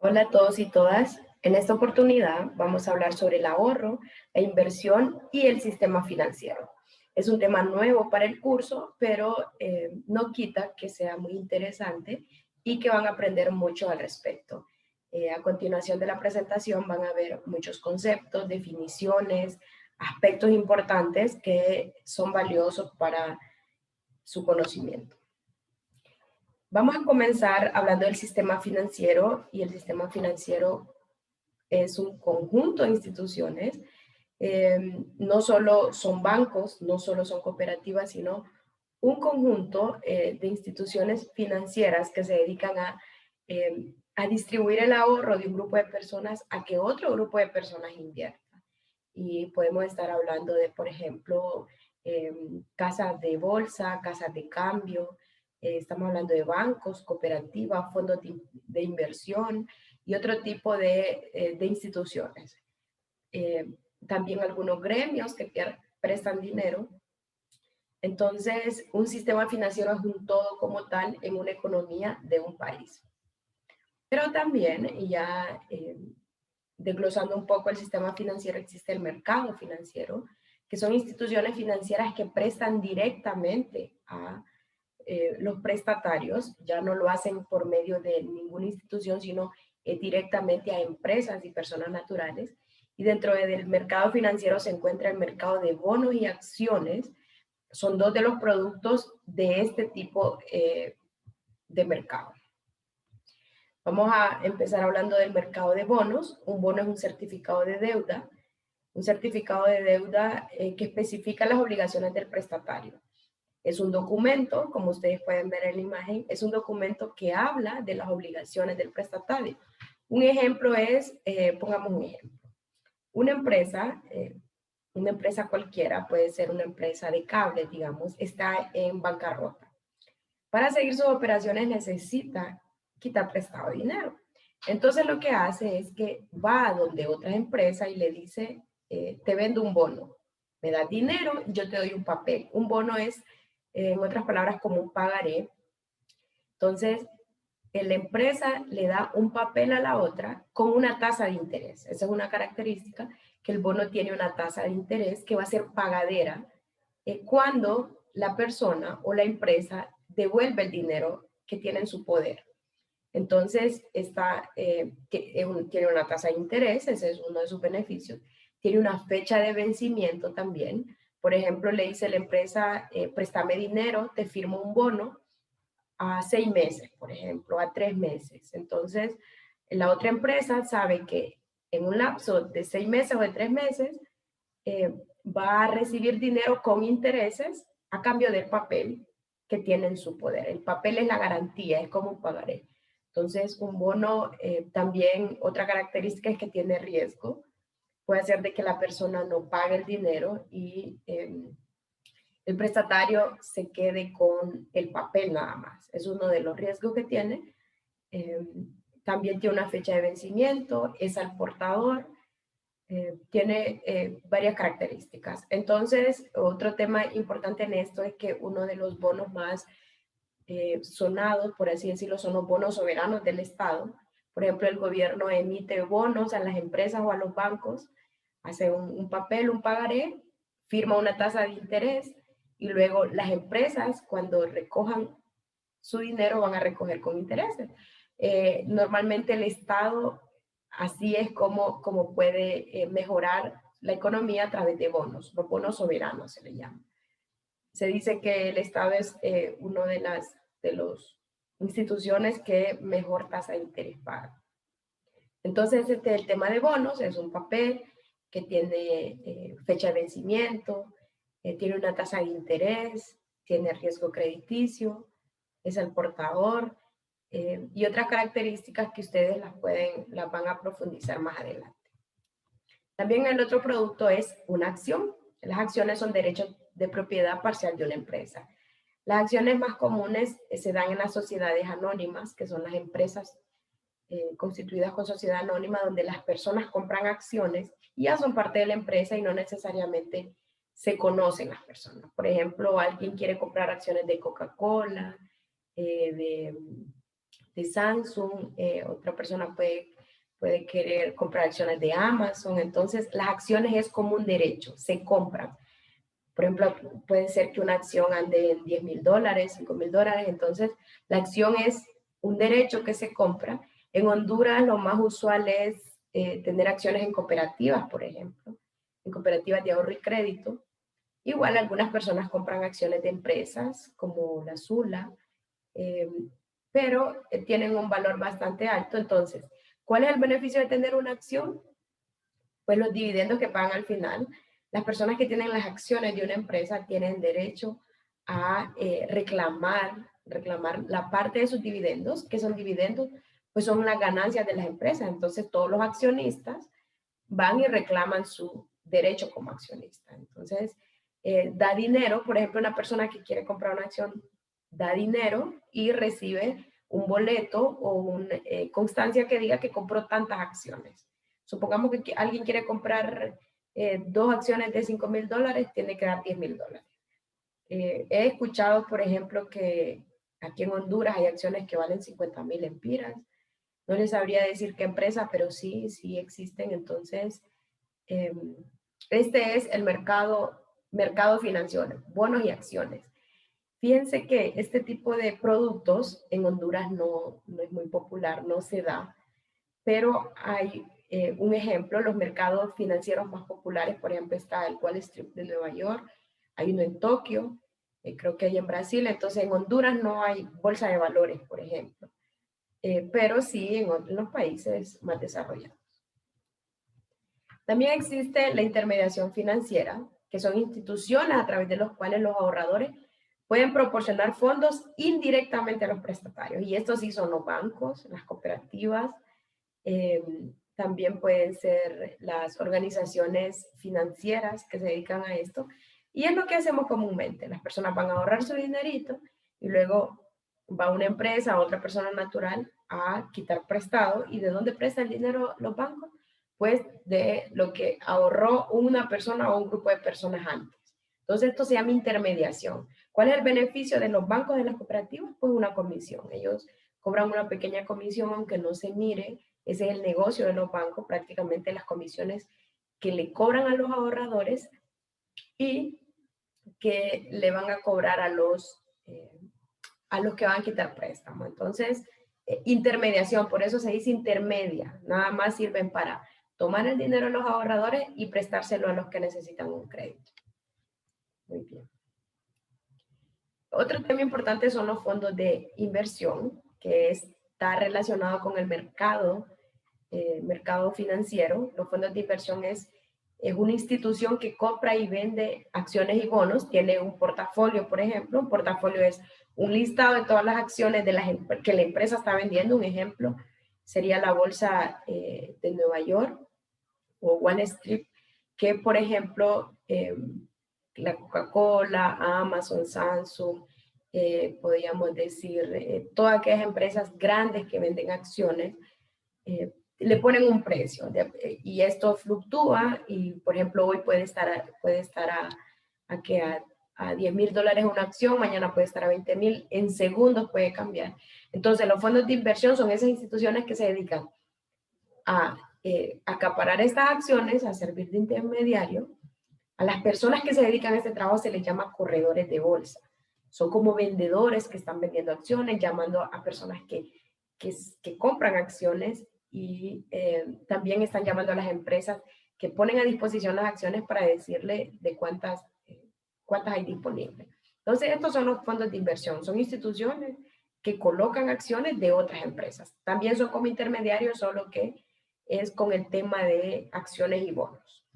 Hola a todos y todas. En esta oportunidad vamos a hablar sobre el ahorro, la inversión y el sistema financiero. Es un tema nuevo para el curso, pero no quita que sea muy interesante y que van a aprender mucho al respecto. A continuación de la presentación van a ver muchos conceptos, definiciones, aspectos importantes que son valiosos para su conocimiento. Vamos a comenzar hablando del sistema financiero, y el sistema financiero es un conjunto de instituciones. No solo son bancos, no solo son cooperativas, sino un conjunto de instituciones financieras que se dedican a distribuir el ahorro de un grupo de personas a que otro grupo de personas invierta. Y podemos estar hablando de, por ejemplo, casas de bolsa, casas de cambio, estamos hablando de bancos, cooperativas, fondos de inversión y otro tipo de instituciones. Eh, También algunos gremios que prestan dinero. Entonces, un sistema financiero es un todo como tal en una economía de un país. Pero también, ya desglosando un poco el sistema financiero, existe el mercado financiero, que son instituciones financieras que prestan directamente a los prestatarios. Ya no lo hacen por medio de ninguna institución, sino directamente a empresas y personas naturales. Y dentro del mercado financiero se encuentra el mercado de bonos y acciones. Son dos de los productos de este tipo de mercado. Vamos a empezar hablando del mercado de bonos. Un bono es un certificado de deuda. Un certificado de deuda que especifica las obligaciones del prestatario. Es un documento, como ustedes pueden ver en la imagen, es un documento que habla de las obligaciones del prestatario. Un ejemplo es, pongamos un ejemplo, una empresa cualquiera, puede ser una empresa de cables, digamos, está en bancarrota. Para seguir sus operaciones necesita quitar prestado dinero. Entonces lo que hace es que va a donde otra empresa y le dice, te vendo un bono, me das dinero, yo te doy un papel. Un bono es, en otras palabras, como un pagaré. Entonces, la empresa le da un papel a la otra con una tasa de interés. Esa es una característica, que el bono tiene una tasa de interés que va a ser pagadera cuando la persona o la empresa devuelve el dinero que tiene en su poder. Entonces, tiene una tasa de interés, ese es uno de sus beneficios. Tiene una fecha de vencimiento también. Por ejemplo, le dice la empresa, préstame dinero, te firmo un bono a 6 meses, por ejemplo, a 3 meses. Entonces, la otra empresa sabe que en un lapso de 6 meses o de 3 meses va a recibir dinero con intereses a cambio del papel que tiene en su poder. El papel es la garantía, es como un pagaré. Entonces, un bono también, otra característica es que tiene riesgo. Puede ser de que la persona no pague el dinero y el prestatario se quede con el papel nada más. Es uno de los riesgos que tiene. Eh, También tiene una fecha de vencimiento, es al portador, tiene varias características. Entonces, otro tema importante en esto es que uno de los bonos más sonados, por así decirlo, son los bonos soberanos del Estado. Por ejemplo, el gobierno emite bonos a las empresas o a los bancos, hace un papel, un pagaré, firma una tasa de interés y luego las empresas, cuando recojan su dinero, van a recoger con intereses. Normalmente el Estado así es como puede mejorar la economía a través de bonos. Los bonos soberanos se le llama. Se dice que el Estado es una de las instituciones que mejor tasa de interés paga. Entonces, el tema de bonos es un papel que tiene fecha de vencimiento, tiene una tasa de interés, tiene riesgo crediticio, es el portador y otras características que ustedes las van a profundizar más adelante. También el otro producto es una acción. Las acciones son derechos de propiedad parcial de una empresa. Las acciones más comunes se dan en las sociedades anónimas, que son las empresas constituidas con sociedad anónima, donde las personas compran acciones y ya son parte de la empresa y no necesariamente se conocen las personas. Por ejemplo, alguien quiere comprar acciones de Coca-Cola, de de Samsung, otra persona puede querer comprar acciones de Amazon. Entonces, las acciones es como un derecho, se compran. Por ejemplo, puede ser que una acción ande en $10,000, $5,000. Entonces, la acción es un derecho que se compra. En Honduras, lo más usual es tener acciones en cooperativas, por ejemplo, en cooperativas de ahorro y crédito. Igual algunas personas compran acciones de empresas como la Sula, eh, pero tienen un valor bastante alto. Entonces, ¿cuál es el beneficio de tener una acción? Pues los dividendos que pagan al final. Las personas que tienen las acciones de una empresa tienen derecho a reclamar la parte de sus dividendos, que son dividendos, pues son las ganancias de las empresas. Entonces todos los accionistas van y reclaman su derecho como accionista. Entonces, da dinero, por ejemplo, una persona que quiere comprar una acción da dinero y recibe un boleto o una constancia que diga que compró tantas acciones. Supongamos que alguien quiere comprar 2 acciones de $5,000, tiene que dar $10,000. He escuchado, por ejemplo, que aquí en Honduras hay acciones que valen 50,000 empiras. No les sabría decir qué empresa, pero sí existen. Entonces, este es el mercado financiero, bonos y acciones. Fíjense que este tipo de productos en Honduras no es muy popular, no se da, pero hay un ejemplo, los mercados financieros más populares, por ejemplo, está el Wall Street de Nueva York, hay uno en Tokio, creo que hay en Brasil. Entonces en Honduras no hay bolsa de valores, por ejemplo, pero sí en los países más desarrollados. También existe la intermediación financiera, que son instituciones a través de los cuales los ahorradores pueden proporcionar fondos indirectamente a los prestatarios. Y estos sí son los bancos, las cooperativas, también pueden ser las organizaciones financieras que se dedican a esto. Y es lo que hacemos comúnmente. Las personas van a ahorrar su dinerito y luego va una empresa o otra persona natural a quitar prestado. ¿Y de dónde presta el dinero los bancos? Pues de lo que ahorró una persona o un grupo de personas antes. Entonces esto se llama intermediación. ¿Cuál es el beneficio de los bancos de las cooperativas? Pues una comisión. Ellos cobran una pequeña comisión aunque no se mire. Ese es el negocio de los bancos, prácticamente las comisiones que le cobran a los ahorradores y que le van a cobrar a los que van a quitar préstamo. Entonces, intermediación, por eso se dice intermedia, nada más sirven para tomar el dinero de los ahorradores y prestárselo a los que necesitan un crédito. Muy bien. Otro tema importante son los fondos de inversión, que está relacionado con el mercado financiero. Los fondos de inversión es una institución que compra y vende acciones y bonos, tiene un portafolio, por ejemplo. Un portafolio es un listado de todas las acciones que la empresa está vendiendo. Un ejemplo sería la bolsa de Nueva York o Wall Street, que por ejemplo la Coca-Cola, Amazon, Samsung, podríamos decir todas aquellas empresas grandes que venden acciones, le ponen un precio y esto fluctúa y por ejemplo hoy puede estar a $10,000 una acción, mañana puede estar a 20,000, en segundos puede cambiar. Entonces los fondos de inversión son esas instituciones que se dedican a acaparar estas acciones, a servir de intermediario. A las personas que se dedican a este trabajo se les llama corredores de bolsa. Son como vendedores que están vendiendo acciones, llamando a personas que compran acciones y también están llamando a las empresas que ponen a disposición las acciones para decirle de cuántas hay disponibles. Entonces, estos son los fondos de inversión. Son instituciones que colocan acciones de otras empresas. También son como intermediarios, solo que es con el tema de acciones y bonos.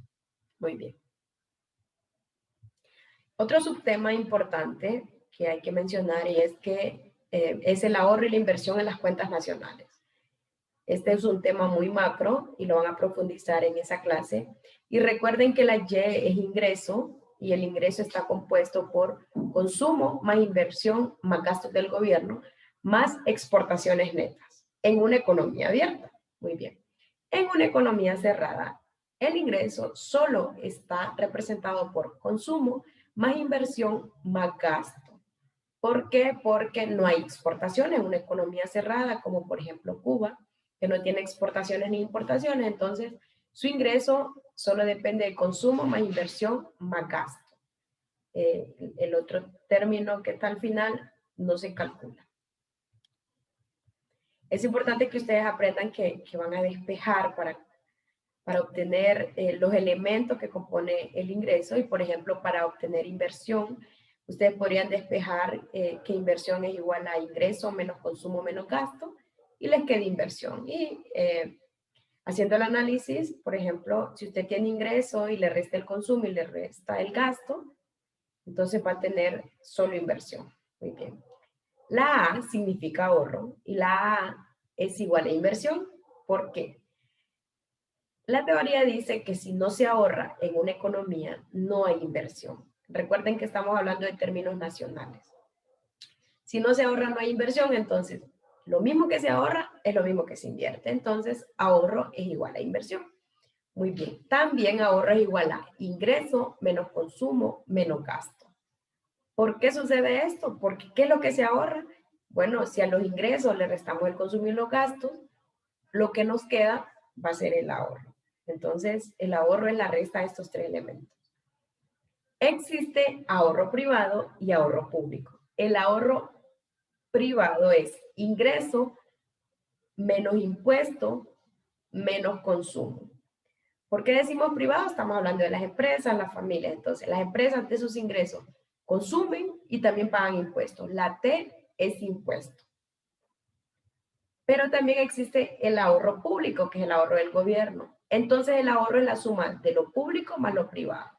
Muy bien. Otro subtema importante que hay que mencionar y es que es el ahorro y la inversión en las cuentas nacionales. Este es un tema muy macro y lo van a profundizar en esa clase. Y recuerden que la Y es ingreso y el ingreso está compuesto por consumo más inversión más gastos del gobierno más exportaciones netas en una economía abierta. Muy bien. En una economía cerrada, el ingreso solo está representado por consumo más inversión más gasto. ¿Por qué? Porque no hay exportaciones, una economía cerrada como por ejemplo Cuba, que no tiene exportaciones ni importaciones, entonces su ingreso solo depende del consumo más inversión más gasto. El otro término que está al final no se calcula. Es importante que ustedes aprendan que van a despejar para obtener los elementos que compone el ingreso y, por ejemplo, para obtener inversión, ustedes podrían despejar que inversión es igual a ingreso menos consumo menos gasto y les queda inversión. Y haciendo el análisis, por ejemplo, si usted tiene ingreso y le resta el consumo y le resta el gasto, entonces va a tener solo inversión. Muy bien. La A significa ahorro y la A es igual a inversión. ¿Por qué? La teoría dice que si no se ahorra en una economía, no hay inversión. Recuerden que estamos hablando de términos nacionales. Si no se ahorra, no hay inversión, entonces lo mismo que se ahorra es lo mismo que se invierte. Entonces, ahorro es igual a inversión. Muy bien. También ahorro es igual a ingreso menos consumo menos gasto. ¿Por qué sucede esto? Porque ¿qué es lo que se ahorra? Bueno, si a los ingresos le restamos el consumo y los gastos, lo que nos queda va a ser el ahorro. Entonces, el ahorro es la resta de estos tres elementos. Existe ahorro privado y ahorro público. El ahorro privado es ingreso menos impuesto menos consumo. ¿Por qué decimos privado? Estamos hablando de las empresas, las familias. Entonces, las empresas de sus ingresos consumen y también pagan impuestos. La T es impuesto. Pero también existe el ahorro público, que es el ahorro del gobierno. Entonces, el ahorro es la suma de lo público más lo privado.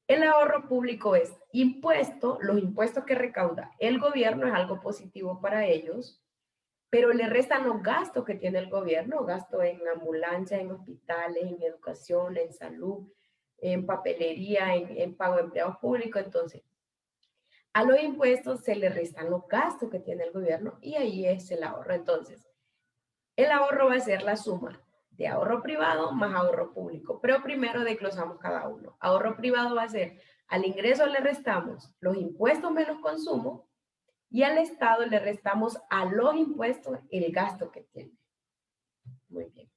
El ahorro público es impuesto, los impuestos que recauda el gobierno es algo positivo para ellos, pero le restan los gastos que tiene el gobierno, gastos en ambulancia, en hospitales, en educación, en salud, en papelería, en pago de empleados públicos. Entonces, a los impuestos se le restan los gastos que tiene el gobierno y ahí es el ahorro. Entonces, el ahorro va a ser la suma de ahorro privado más ahorro público, pero primero desglosamos cada uno. Ahorro privado va a ser, al ingreso le restamos los impuestos menos consumo y al Estado le restamos a los impuestos el gasto que tiene. Muy bien.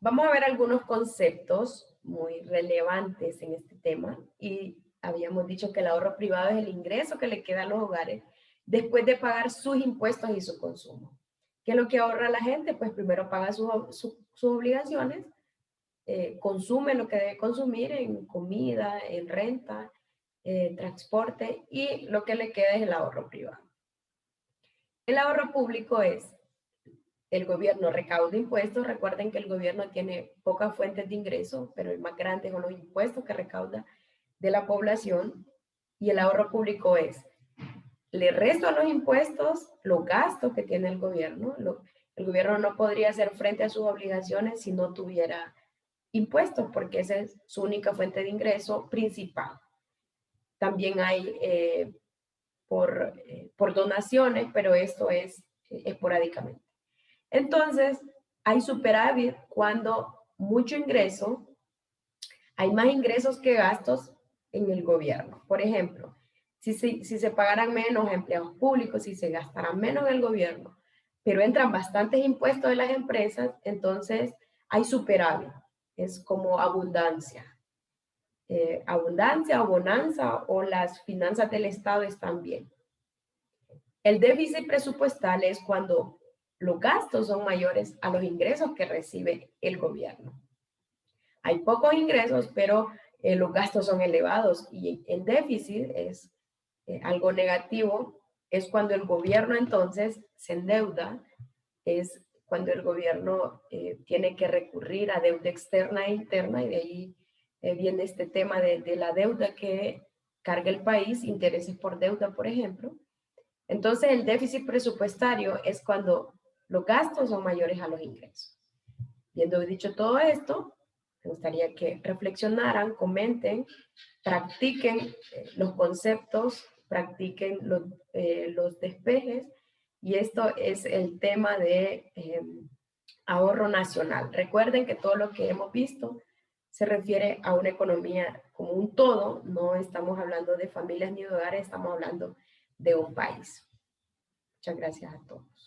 Vamos a ver algunos conceptos muy relevantes en este tema y habíamos dicho que el ahorro privado es el ingreso que le queda a los hogares después de pagar sus impuestos y su consumo. ¿Qué es lo que ahorra la gente? Pues primero paga sus obligaciones, consume lo que debe consumir en comida, en renta, transporte y lo que le queda es el ahorro privado. El ahorro público es el gobierno recauda impuestos. Recuerden que el gobierno tiene pocas fuentes de ingresos, pero el más grande son los impuestos que recauda de la población. Y el ahorro público es, le resto a los impuestos los gastos que tiene el gobierno. El gobierno no podría hacer frente a sus obligaciones si no tuviera impuestos, porque esa es su única fuente de ingreso principal. También hay por donaciones, pero esto es esporádicamente. Entonces, hay superávit cuando mucho ingreso, hay más ingresos que gastos en el gobierno. Por ejemplo, si se pagaran menos empleados públicos, si se gastaran menos en el gobierno, pero entran bastantes impuestos de las empresas, entonces hay superávit. Es como abundancia. Abundancia o bonanza o las finanzas del Estado están bien. El déficit presupuestal es cuando los gastos son mayores a los ingresos que recibe el gobierno. Hay pocos ingresos, pero los gastos son elevados y en déficit es algo negativo. Es cuando el gobierno entonces se endeuda, es cuando el gobierno tiene que recurrir a deuda externa e interna y de ahí viene este tema de la deuda que carga el país, intereses por deuda, por ejemplo. Entonces, el déficit presupuestario es cuando los gastos son mayores a los ingresos. Viendo dicho todo esto, me gustaría que reflexionaran, comenten, practiquen los conceptos, practiquen los despejes, y esto es el tema de ahorro nacional. Recuerden que todo lo que hemos visto se refiere a una economía como un todo, no estamos hablando de familias ni de hogares, estamos hablando de un país. Muchas gracias a todos.